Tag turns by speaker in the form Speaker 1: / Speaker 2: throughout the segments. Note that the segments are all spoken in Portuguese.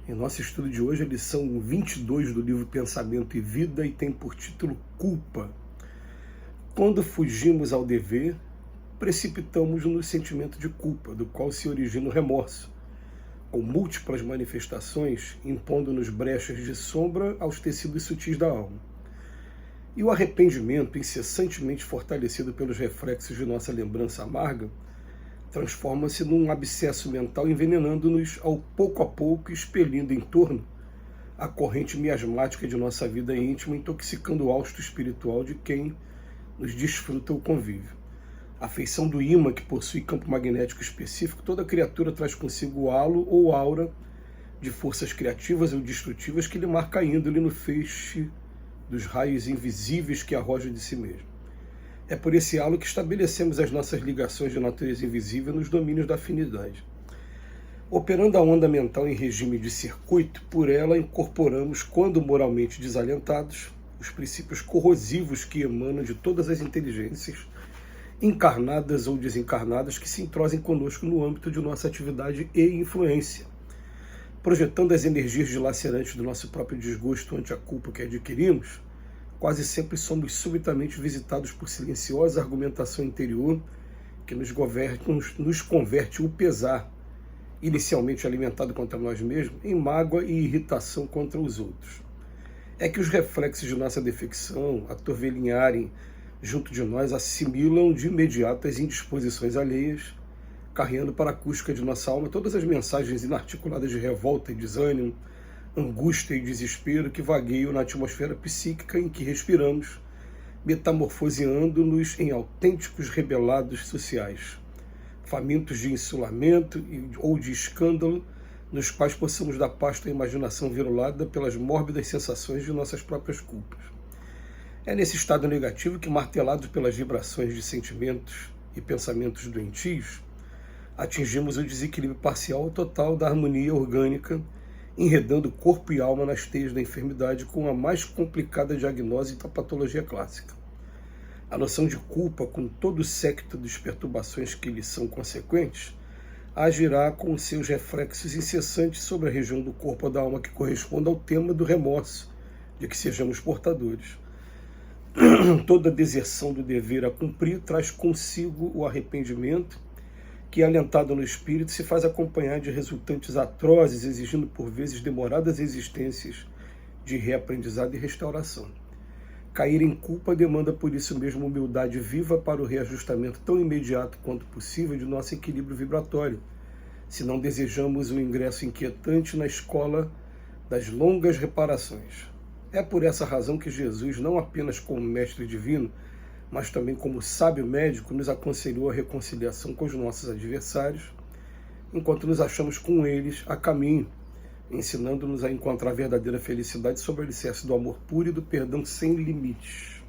Speaker 1: Em nosso estudo de hoje, a lição 22 do livro Pensamento e Vida e tem por título Culpa. Quando fugimos ao dever, precipitamos no sentimento de culpa, do qual se origina o remorso, com múltiplas manifestações impondo-nos brechas de sombra aos tecidos sutis da alma. E o arrependimento, incessantemente fortalecido pelos reflexos de nossa lembrança amarga, transforma-se num abscesso mental envenenando-nos ao pouco a pouco, expelindo em torno a corrente miasmática de nossa vida íntima, intoxicando o hausto espiritual de quem nos desfruta o convívio. A feição do ímã, que possui campo magnético específico, toda criatura traz consigo o halo ou aura de forças criativas ou destrutivas que lhe marca a índole no feixe dos raios invisíveis que arroja de si mesmo. É por esse halo que estabelecemos as nossas ligações de natureza invisível nos domínios da afinidade. Operando a onda mental em regime de circuito, por ela incorporamos, quando moralmente desalentados, os princípios corrosivos que emanam de todas as inteligências, encarnadas ou desencarnadas, que se entrosem conosco no âmbito de nossa atividade e influência, projetando as energias dilacerantes do nosso próprio desgosto ante a culpa que adquirimos. Quase sempre somos subitamente visitados por silenciosa argumentação interior que nos converte o pesar, inicialmente alimentado contra nós mesmos, em mágoa e irritação contra os outros. É que os reflexos de nossa defecção, a torvelinharem junto de nós, assimilam de imediato as indisposições alheias, carreando para a acústica de nossa alma todas as mensagens inarticuladas de revolta e desânimo, angústia e desespero que vagueiam na atmosfera psíquica em que respiramos, metamorfoseando-nos em autênticos rebelados sociais, famintos de insulamento ou de escândalo, nos quais possamos dar pasto à imaginação virulada pelas mórbidas sensações de nossas próprias culpas. É nesse estado negativo que, martelados pelas vibrações de sentimentos e pensamentos doentios, atingimos o desequilíbrio parcial ou total da harmonia orgânica, enredando corpo e alma nas teias da enfermidade com a mais complicada diagnose da patologia clássica. A noção de culpa, com todo o séquito das perturbações que lhe são consequentes, agirá com seus reflexos incessantes sobre a região do corpo ou da alma que corresponde ao tema do remorso, de que sejamos portadores. Toda deserção do dever a cumprir traz consigo o arrependimento, que, alentado no espírito, se faz acompanhar de resultantes atrozes, exigindo por vezes demoradas existências de reaprendizado e restauração. Cair em culpa demanda por isso mesmo humildade viva para o reajustamento tão imediato quanto possível de nosso equilíbrio vibratório, se não desejamos o ingresso inquietante na escola das longas reparações. É por essa razão que Jesus, não apenas como mestre divino, mas também como sábio médico, nos aconselhou a reconciliação com os nossos adversários, enquanto nos achamos com eles a caminho, ensinando-nos a encontrar a verdadeira felicidade sob o alicerce do amor puro e do perdão sem limites.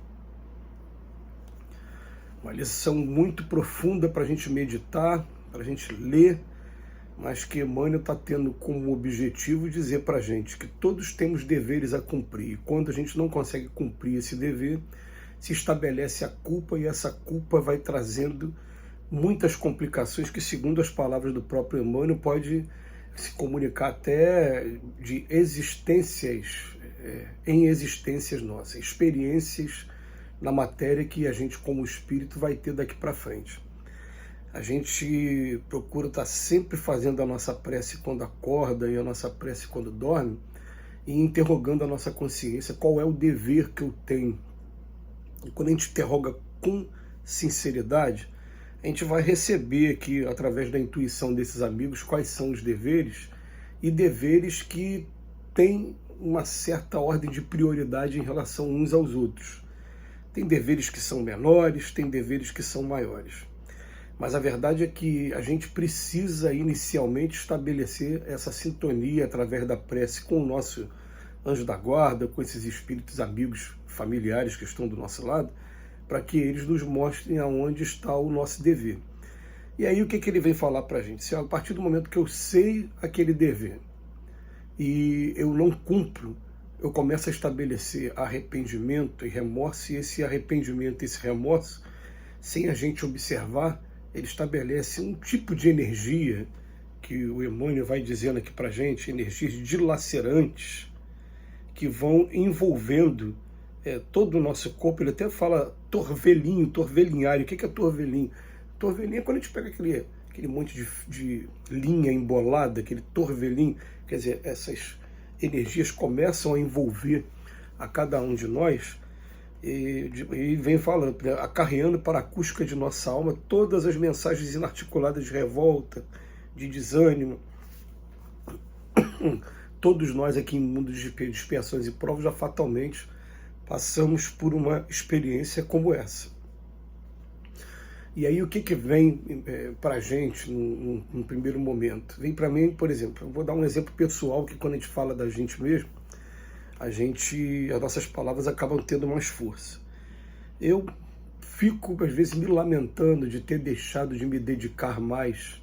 Speaker 1: Uma lição muito profunda para a gente meditar, para a gente ler, mas que Emmanuel está tendo como objetivo dizer para a gente que todos temos deveres a cumprir, e quando a gente não consegue cumprir esse dever, se estabelece a culpa, e essa culpa vai trazendo muitas complicações que, segundo as palavras do próprio Emmanuel, pode se comunicar até de existências, em existências nossas, experiências na matéria que a gente, como espírito, vai ter daqui para frente. A gente procura estar sempre fazendo a nossa prece quando acorda e a nossa prece quando dorme, e interrogando a nossa consciência qual é o dever que eu tenho. E quando a gente interroga com sinceridade, a gente vai receber aqui, através da intuição desses amigos, quais são os deveres, e deveres que têm uma certa ordem de prioridade em relação uns aos outros. Tem deveres que são menores, tem deveres que são maiores. Mas a verdade é que a gente precisa inicialmente estabelecer essa sintonia através da prece com o nosso anjo da guarda, com esses espíritos amigos, familiares que estão do nosso lado, para que eles nos mostrem aonde está o nosso dever. E aí o que ele vem falar para a gente? Se a partir do momento que eu sei aquele dever e eu não cumpro, eu começo a estabelecer arrependimento e remorso, e esse arrependimento e esse remorso, sem a gente observar, ele estabelece um tipo de energia que o Emmanuel vai dizendo aqui para gente, energias dilacerantes que vão envolvendo todo o nosso corpo. Ele até fala torvelinho, torvelinhário. O que é torvelinho? Torvelinho é quando a gente pega aquele monte de linha embolada, aquele torvelinho. Quer dizer, essas energias começam a envolver a cada um de nós e vem falando, acarreando para a acústica de nossa alma todas as mensagens inarticuladas de revolta, de desânimo. Todos nós aqui em mundo de expiações e provas já fatalmente passamos por uma experiência como essa. E aí o que vem para a gente num primeiro momento? Vem para mim, por exemplo, eu vou dar um exemplo pessoal que quando a gente fala da gente mesmo, as nossas palavras acabam tendo mais força. Eu fico às vezes me lamentando de ter deixado de me dedicar mais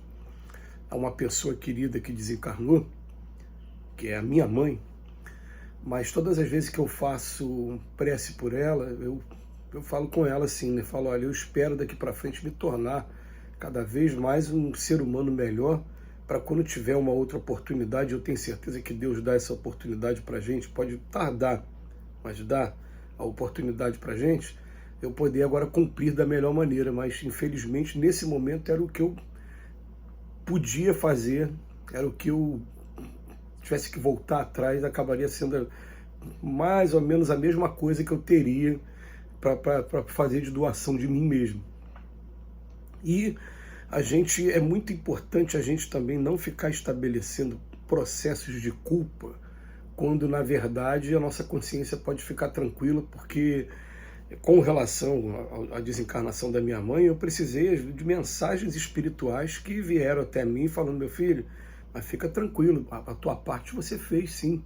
Speaker 1: a uma pessoa querida que desencarnou, que é a minha mãe, mas todas as vezes que eu faço prece por ela, eu falo com ela assim, né? Falo, olha, eu espero daqui para frente me tornar cada vez mais um ser humano melhor, para quando tiver uma outra oportunidade, eu tenho certeza que Deus dá essa oportunidade para a gente, pode tardar, mas dá a oportunidade para a gente, eu poder agora cumprir da melhor maneira, mas infelizmente nesse momento era o que eu podia fazer, era o que eu tivesse que voltar atrás, acabaria sendo mais ou menos a mesma coisa que eu teria para fazer de doação de mim mesmo. E é muito importante a gente também não ficar estabelecendo processos de culpa, quando na verdade a nossa consciência pode ficar tranquila, porque com relação à desencarnação da minha mãe, eu precisei de mensagens espirituais que vieram até mim falando, meu filho, mas fica tranquilo, a tua parte você fez sim.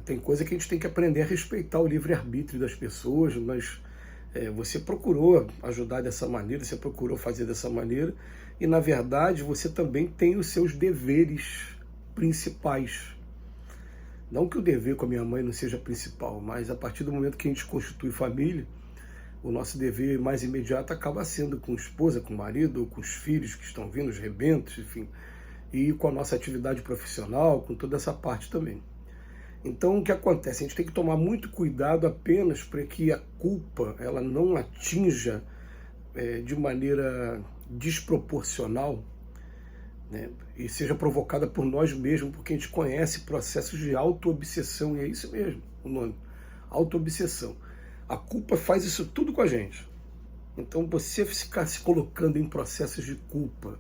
Speaker 1: Tem coisa que a gente tem que aprender a respeitar o livre-arbítrio das pessoas, mas você procurou ajudar dessa maneira, você procurou fazer dessa maneira, e na verdade você também tem os seus deveres principais. Não que o dever com a minha mãe não seja principal, mas a partir do momento que a gente constitui família, o nosso dever mais imediato acaba sendo com a esposa, com o marido, ou com os filhos que estão vindo, os rebentos, enfim, e com a nossa atividade profissional, com toda essa parte também. Então, o que acontece? A gente tem que tomar muito cuidado apenas para que a culpa ela não atinja de maneira desproporcional, né, e seja provocada por nós mesmos, porque a gente conhece processos de auto-obsessão, e é isso mesmo o nome, auto-obsessão. A culpa faz isso tudo com a gente. Então, você ficar se colocando em processos de culpa,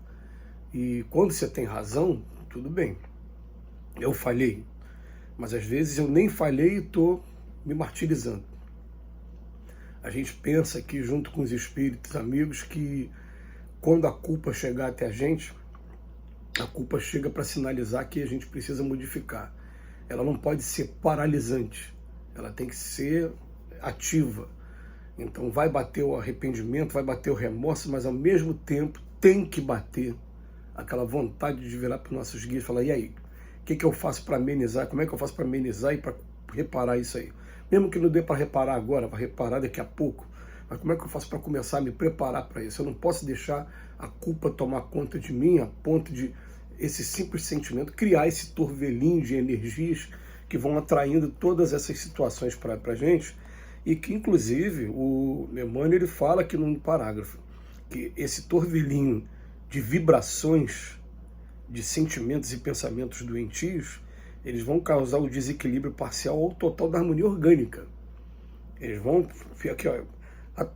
Speaker 1: e quando você tem razão, tudo bem, eu falhei. Mas às vezes eu nem falhei e estou me martirizando. A gente pensa aqui junto com os espíritos amigos que quando a culpa chegar até a gente, a culpa chega para sinalizar que a gente precisa modificar. Ela não pode ser paralisante, ela tem que ser ativa. Então vai bater o arrependimento, vai bater o remorso, mas ao mesmo tempo tem que bater aquela vontade de virar para os nossos guias e falar, e aí? O que eu faço para amenizar? Como é que eu faço para amenizar e para reparar isso aí? Mesmo que não dê para reparar agora, para reparar daqui a pouco, mas como é que eu faço para começar a me preparar para isso? Eu não posso deixar a culpa tomar conta de mim, a ponto de esse simples sentimento criar esse torvelinho de energias que vão atraindo todas essas situações para a gente, e que inclusive o Emmanuel ele fala aqui num parágrafo, que esse torvelinho de vibrações, de sentimentos e pensamentos doentios, eles vão causar o desequilíbrio parcial ou total da harmonia orgânica. Eles vão aqui,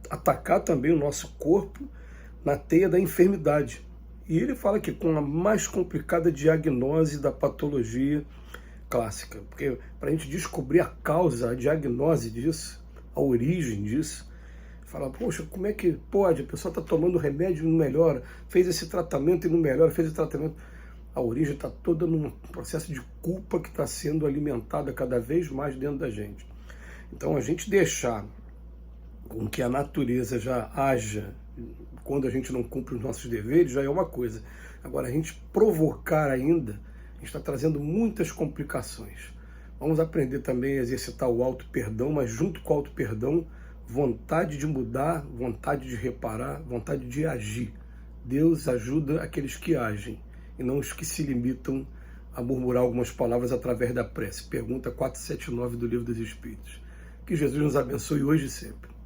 Speaker 1: atacar também o nosso corpo na teia da enfermidade. E ele fala que com a mais complicada diagnose da patologia clássica, porque para a gente descobrir a causa, a diagnose disso, a origem disso, fala, poxa, como é que pode? A pessoa está tomando remédio e não melhora, fez esse tratamento e não melhora, fez esse tratamento. A origem está toda num processo de culpa que está sendo alimentada cada vez mais dentro da gente. Então, a gente deixar com que a natureza já haja quando a gente não cumpre os nossos deveres já é uma coisa. Agora, a gente provocar ainda, a gente está trazendo muitas complicações. Vamos aprender também a exercitar o auto-perdão, mas junto com o auto-perdão, vontade de mudar, vontade de reparar, vontade de agir. Deus ajuda aqueles que agem. e não os que se limitam a murmurar algumas palavras através da prece. Pergunta 479 do Livro dos Espíritos. Que Jesus nos abençoe hoje e sempre.